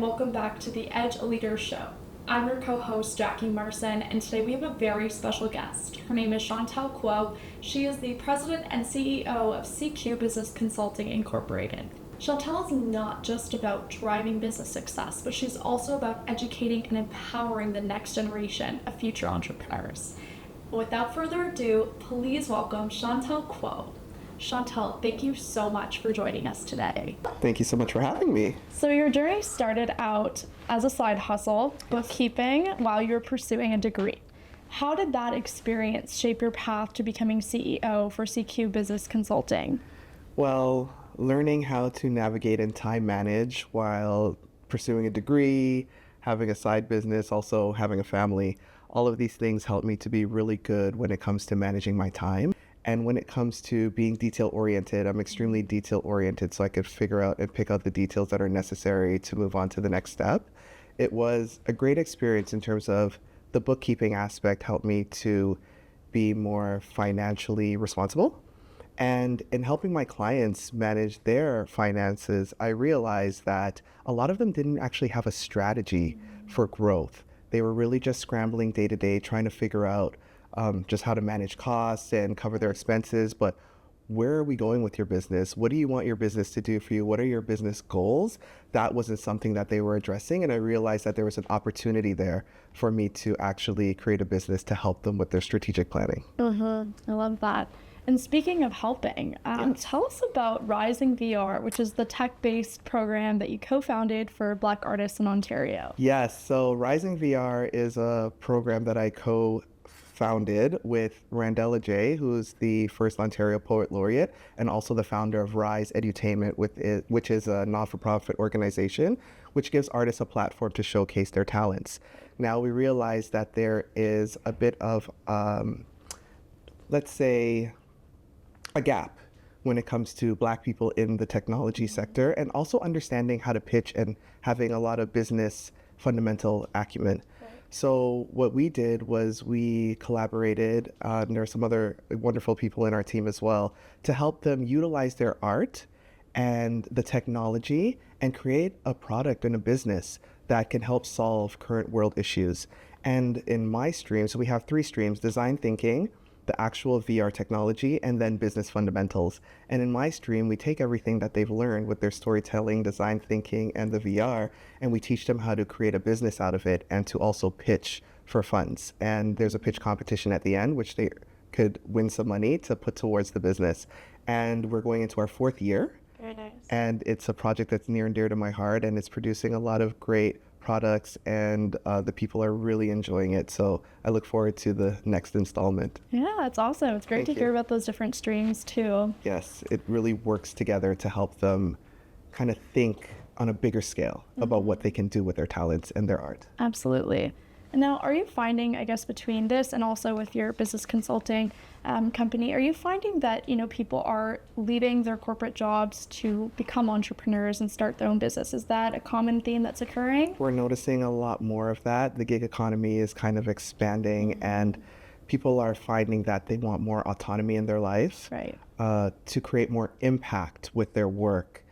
welcome back to the Edge Leader Show. I'm your co-host, Jackie Marson, and today we have a very special guest. Her name is Chantelle Quow. She is the president and CEO of CQ Business Consulting Incorporated. Chantelle is not just about driving business success, but she's also about educating and empowering the next generation of future entrepreneurs. Without further ado, please welcome Chantelle Quow. Chantelle, thank you so much for joining us today. Thank you so much for having me. So your journey started out as a side hustle, bookkeeping, while you were pursuing a degree. How did that experience shape your path to becoming CEO for CQ Business Consulting? Well, learning how to navigate and time manage while pursuing a degree, having a side business, also having a family, all of these things helped me to be really good when it comes to managing my time. And when it comes to being detail-oriented, I'm extremely detail-oriented, so I could figure out and pick out the details that are necessary to move on to the next step. It was a great experience in terms of the bookkeeping aspect helped me to be more financially responsible. And in helping my clients manage their finances, I realized that a lot of them didn't actually have a strategy for growth. They were really just scrambling day to day, trying to figure out just how to manage costs and cover their expenses. But where are we going with your business? What do you want your business to do for you? What are your business goals? That wasn't something that they were addressing. And I realized that there was an opportunity there for me to actually create a business to help them with their strategic planning. I love that. And speaking of helping, tell us about Rising VR, which is the tech-based program that you co-founded for Black artists in Ontario. Yes, so Rising VR is a program that I co-founded with Randella J, who's the first Ontario Poet Laureate, and also the founder of Rise Edutainment, which is a not-for-profit organization which gives artists a platform to showcase their talents. Now we realize that there is a bit of, let's say, a gap when it comes to Black people in the technology sector, and also understanding how to pitch and having a lot of business fundamental acumen. Right. So what we did was we collaborated, and there are some other wonderful people in our team as well, to help them utilize their art and the technology and create a product and a business that can help solve current world issues. And in my stream, so we have 3 streams: design thinking, the actual VR technology, and then business fundamentals. And in my stream, we take everything that they've learned with their storytelling, design thinking, and the VR, and we teach them how to create a business out of it and to also pitch for funds. And there's a pitch competition at the end, which they could win some money to put towards the business. And we're going into our 4th year. Very nice. And it's a project that's near and dear to my heart, and it's producing a lot of great products, and the people are really enjoying it. So I look forward to the next installment. Yeah, that's awesome. It's great to hear about those different streams too. Yes, it really works together to help them kind of think on a bigger scale about what they can do with their talents and their art. Absolutely. And now, are you finding, I guess, between this and also with your business consulting company, are you finding that, people are leaving their corporate jobs to become entrepreneurs and start their own business? Is that a common theme that's occurring? We're noticing a lot more of that. The gig economy is kind of expanding, and people are finding that they want more autonomy in their life, right, to create more impact with their work,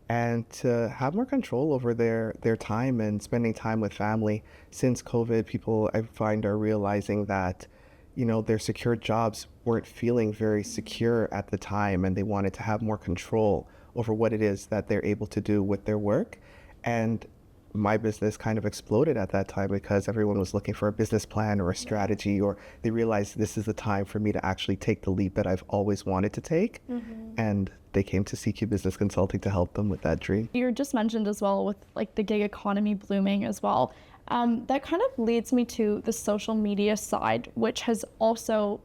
and to have more control over their time and spending time with family. Since COVID, people, I find, are realizing that, their secure jobs weren't feeling very secure at the time, and they wanted to have more control over what it is that they're able to do with their work. And my business kind of exploded at that time because everyone was looking for a business plan or a strategy, or they realized this is the time for me to actually take the leap that I've always wanted to take. And they came to CQ Business Consulting to help them with that dream. You just mentioned as well with the gig economy blooming as well. That kind of leads me to the social media side, which has also,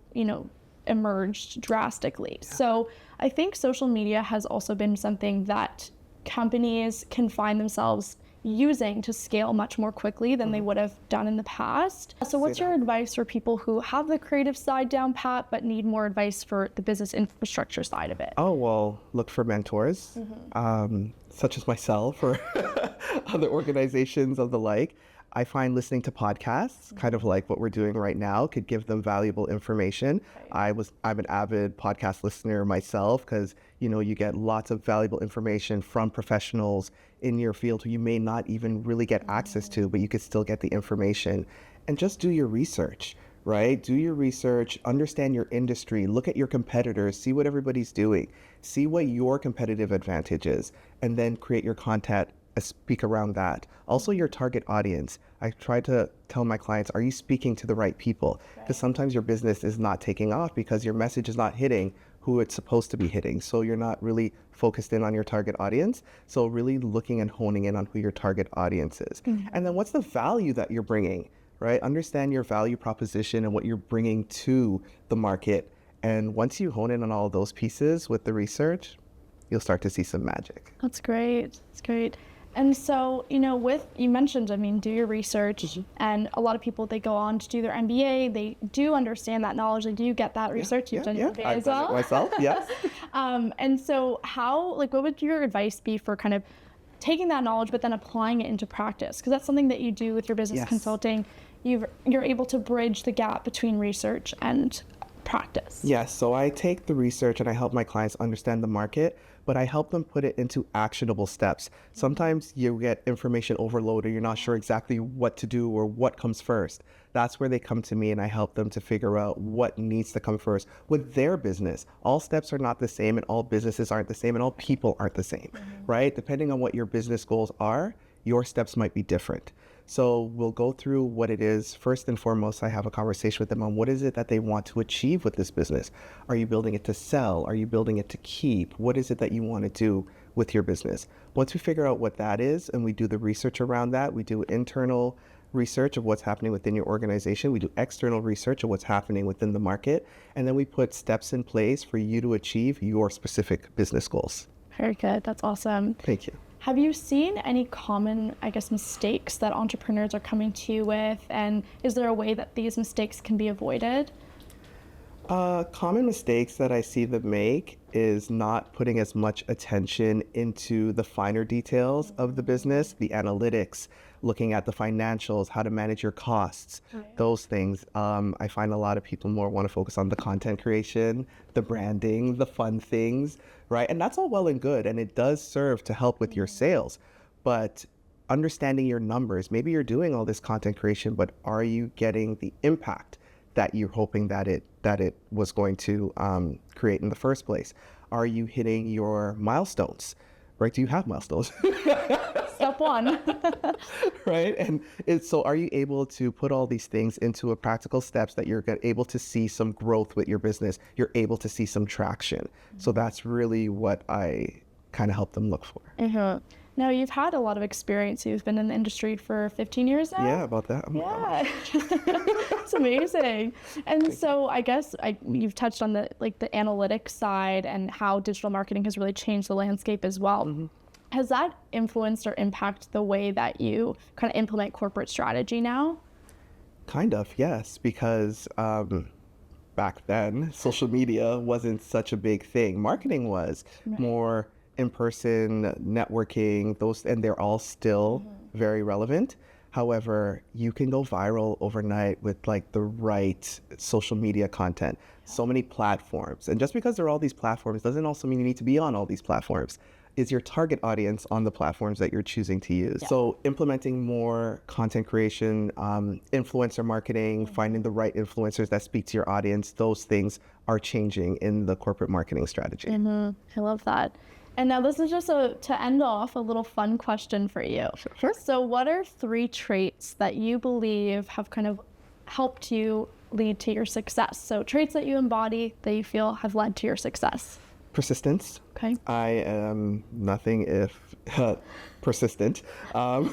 emerged drastically. Yeah. So I think social media has also been something that companies can find themselves using to scale much more quickly than they would have done in the past. So what's your advice for people who have the creative side down pat but need more advice for the business infrastructure side of it? Oh, well, look for mentors, such as myself or other organizations of the like. I find listening to podcasts, kind of like what we're doing right now, could give them valuable information. I'm an avid podcast listener myself because, you get lots of valuable information from professionals in your field who you may not even really get access to, but you could still get the information. And just do your research, right? Do your research, understand your industry, look at your competitors, see what everybody's doing, see what your competitive advantage is, and then create your content, speak around that. Also, your target audience. I try to tell my clients, are you speaking to the right people? Because sometimes your business is not taking off because your message is not hitting who it's supposed to be hitting. So you're not really focused in on your target audience. So really looking and honing in on who your target audience is. And then what's the value that you're bringing, right? Understand your value proposition and what you're bringing to the market. And once you hone in on all of those pieces with the research, you'll start to see some magic. That's great. That's great. And so, you mentioned, do your research, and a lot of people, they go on to do their MBA, they do understand that knowledge, they do get that research, you've done your MBA as well. I've done it myself, yes. And so what would your advice be for kind of taking that knowledge, but then applying it into practice? Because that's something that you do with your business consulting. You're able to bridge the gap between research and practice. Yes, so I take the research and I help my clients understand the market, but I help them put it into actionable steps. Sometimes you get information overload or you're not sure exactly what to do or what comes first. That's where they come to me and I help them to figure out what needs to come first with their business. All steps are not the same and all businesses aren't the same and all people aren't the same, right? Depending on what your business goals are, your steps might be different. So we'll go through what it is. First and foremost, I have a conversation with them on what is it that they want to achieve with this business. Are you building it to sell? Are you building it to keep? What is it that you want to do with your business? Once we figure out what that is and we do the research around that, we do internal research of what's happening within your organization. We do external research of what's happening within the market. And then we put steps in place for you to achieve your specific business goals. Very good. That's awesome. Thank you. Have you seen any common, mistakes that entrepreneurs are coming to you with? And is there a way that these mistakes can be avoided? Common mistakes that I see them make is not putting as much attention into the finer details of the business, the analytics, looking at the financials, how to manage your costs, those things. I find a lot of people more want to focus on the content creation, the branding, the fun things, right? And that's all well and good, and it does serve to help with your sales. But understanding your numbers, maybe you're doing all this content creation, but are you getting the impact that you're hoping that it was going to create in the first place? Are you hitting your milestones? Right? Do you have milestones? Step one. Right? And so are you able to put all these things into a practical steps that you're able to see some growth with your business? You're able to see some traction. So that's really what I kind of help them look for. Now, you've had a lot of experience. You've been in the industry for 15 years now? Yeah, about that. Yeah. It's amazing. And so I guess you've touched on the analytics side and how digital marketing has really changed the landscape as well. Has that influenced or impacted the way that you kind of implement corporate strategy now? Kind of, yes, because back then, social media wasn't such a big thing. Marketing was more in-person networking, and they're all still very relevant. However, you can go viral overnight with the right social media content. So many platforms. And just because there are all these platforms doesn't also mean you need to be on all these platforms. Is your target audience on the platforms that you're choosing to use? Yeah. So implementing more content creation, influencer marketing, finding the right influencers that speak to your audience, those things are changing in the corporate marketing strategy. I love that. And now this is just to end off a little fun question for you. Sure. So what are 3 traits that you believe have kind of helped you lead to your success? So traits that you embody that you feel have led to your success. Persistence. Okay. I am nothing if persistent. I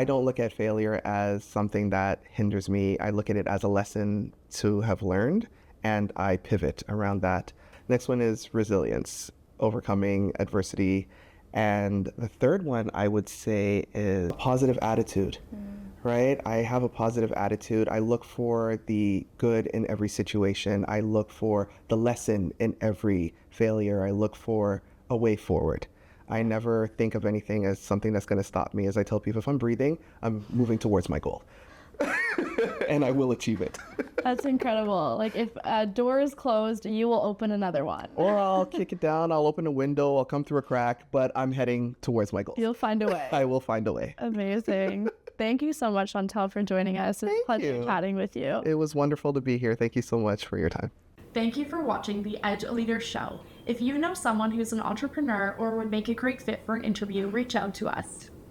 don't look at failure as something that hinders me. I look at it as a lesson to have learned, and I pivot around that. Next one is resilience, overcoming adversity. And the third one I would say is positive attitude, right? I have a positive attitude. I look for the good in every situation. I look for the lesson in every failure. I look for a way forward. I never think of anything as something that's going to stop me. As I tell people, if I'm breathing, I'm moving towards my goal. And I will achieve it. That's incredible. Like if a door is closed, you will open another one. Or I'll kick it down, I'll open a window, I'll come through a crack, but I'm heading towards my goals. You'll find a way. I will find a way. Amazing. Thank you so much, Chantelle, for joining us. It's a pleasure you. chatting with you. It was wonderful to be here. Thank you so much for your time. Thank you for watching the Edge a Leader show. If you know someone who's an entrepreneur or would make a great fit for an interview, reach out to us.